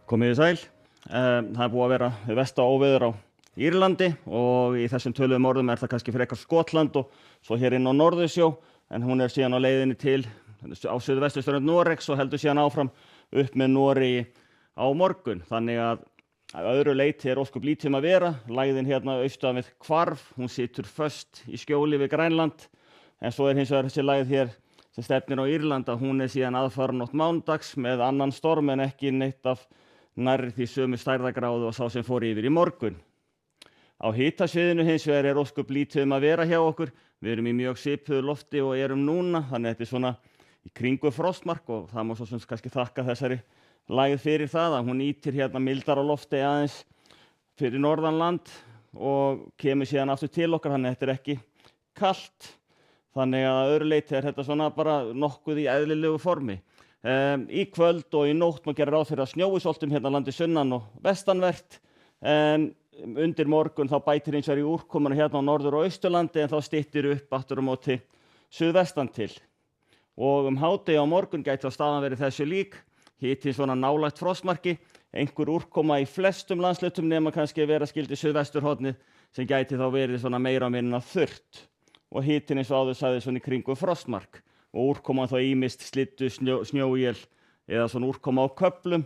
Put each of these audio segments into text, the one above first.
Komið þið sæl. Það búið að vera versta óveður á Írlandi og í þessum töluðum orðum það kannski frekar Skotland og svo hér inn á Norðursjó, en hún síðan á leiðinni til á suðvesturströnd Noregs og heldur síðan áfram upp með Noregi á morgun. Þannig að öðru leyti ósköp lítið að vera. Lægðin hérna austan við Hvarf, hún situr föst í skjóli við Grænland, en svo hins vegar þessi lægð hér sem stefnir á Írland að hún síðan aðfaranótt mánudags með annan storm en ekki neitt af nærri því sömu stærðargráðu og sá sem fór yfir í morgun. Á hitasviðinu hins vegar ósköp lítið að vera hjá okkur. Við erum í mjög svipuðu lofti og erum núna, þannig að þetta svona í kringu frostmark og það má svo sem kannski þakka þessari lægð fyrir það að hún ýtir hérna mildar á lofti aðeins fyrir norðanland og kemur síðan aftur til okkar, þannig að þetta ekki kalt. Þannig að öðru leyti þetta svona bara nokkuð í eðlilegu formi. Í kvöld og í nótt má gera ráð fyrir að snjói svolítið hérna landi sunnan og vestanvert, en undir morgun þá bætir hins vegar í úrkomuna hérna á Norður- og Austurlandi, en þá styttir upp aftur á móti suðvestan til. Og hádegi á morgun gæti á staðan verið þessu lík, hitinn svona nálægt frostmarki, einhver úrkoma í flestum landshlutum nema kannski vera skildi suðvesturhornið sem gæti þá verið svona meira og minna þurrt. Og hitinn eins og áður sagði svona í kringu frostmark og úrkoman þá ýmist slyddu, snjóél eða svona úrkoma á köflum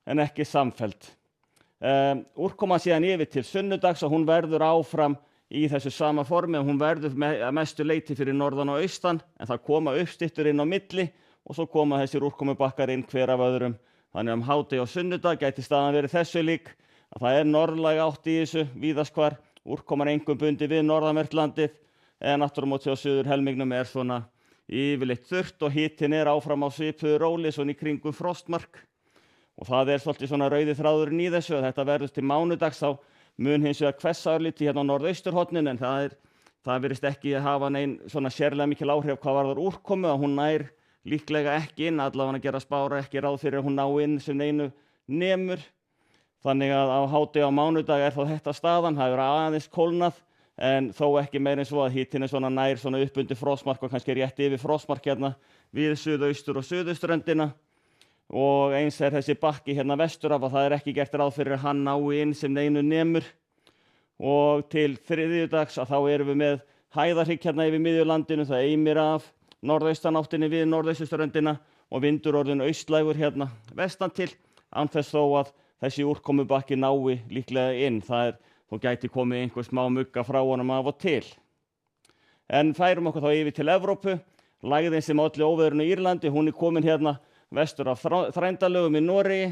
en ekki samfelld. Úrkoman síðan yfir til sunnudags og hún verður áfram í þessu sama formi og hún verður að mestu leyti fyrir norðan og austan, en það koma uppstyttur inn á milli og svo koma þessir úrkomubakkar inn hver af öðrum. Þannig hádegi á sunnudag gæti staðan verið þessu lík að það norðlæg átt í þessu víðast hvar, úrkoman engum bundið við norðanvert landið, en aftur á móti á suður helmingnum svona yfirleitt þurrt og hitinn áfram á svipuðu róli svona í kringum frostmark. Og það svolítið svona rauði þráðurinn í þessu að þetta verður til mánudags þá mun hins vegar hvessa örlítið hérna á norðausturhorninu, en það virðist ekki hafa nein svona sérlega mikil áhrif hvað varðar úrkomu, að hún nær líklega ekki inn, allavega gera spára ekki ráð fyrir að hún ná inn sem neinu nemur. Þannig að á hádegi á mánudag þá þetta staðan, það hefur aðeins kólnað, en þó ekki meira en svo að hitinn svona nær svona upp undir frostmark og kannski rétt yfir frostmark hérna við suðaustur og suðauströndina. Og eins þessi bakki hérna vestur af að það ekki gert ráð fyrir að hann nái inn sem neinu nemur. Og til þriðjudags að þá erum við með hæðarhrygg hérna yfir miðjurlandinu, það eimir af norðaustanáttinni við norðausturströndina og vindur orðinn austlægur hérna vestan til, án þess þó að þessi úrkomubakki nái líklega inn. Þó gæti komið einhver smá mugga frá honum af og til. En færum okkur þá yfir til Evrópu. Lægðin sem olli óveðrinu í Írlandi, hún komin hérna vestur af Þrændalögum í Noregi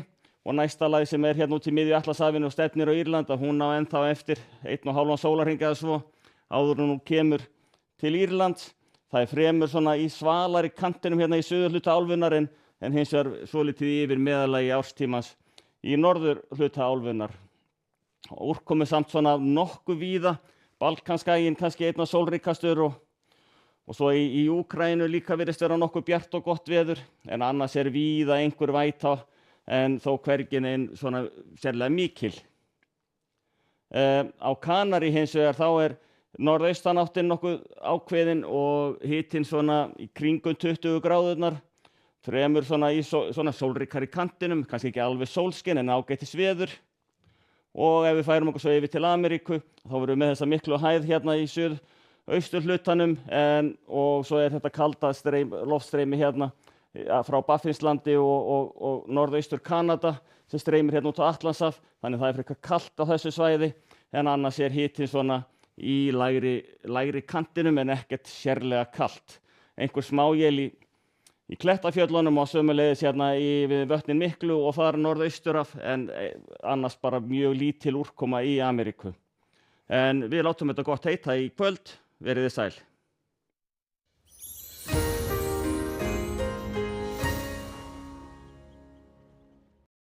og næsta lægð sem hérna út í miðju Atlantshafinu og stefnir á Írland, hún á ennþá eftir 1,5 sólarhring eða svo áður en hún kemur til Írlands. Það fremur svona í svalari kantinum hérna í suðurhluta álfunnar en hins vegar svolítið yfir meðallagi árstímans í norðurhluta álfunnar. Úrkomu samt svona nokkuð víða, Balkanskaginn kannski einna sólríkastur og svo í Úkraínu líka virðist vera nokkuð bjart og gott veður, en annars víða einhver væta en þó hvergi nein svona sérlega mikil. Á Kanarí hins vegar þá norðaustanáttin nokkuð ákveðin og hitinn svona í kringum 20 gráðurnar, fremur svona í svona sólríkari kantinum, kannski ekki alveg sólskin en ágætis veður. Og ef við færum okkur svo yfir til Ameríku, þá verðum við með þessa miklu hæð hérna í suðausturhlutanum, og svo þetta kalda loftstreymi hérna frá Baffinslandi og norðaustur Kanada sem streymir hérna út á Atlantshaf, þannig það frekar kalt á þessu svæði, en annars hitinn svona í lægri kantinum en ekkert sérlega kalt. Einhver smáél í Klettafjöllunum og sömuleiðis hérna við vötnin miklu og þar norðaustur af, en annars bara mjög lítil úrkoma í Ameríku. En við látum þetta gott heita í kvöld, verið þið sæl.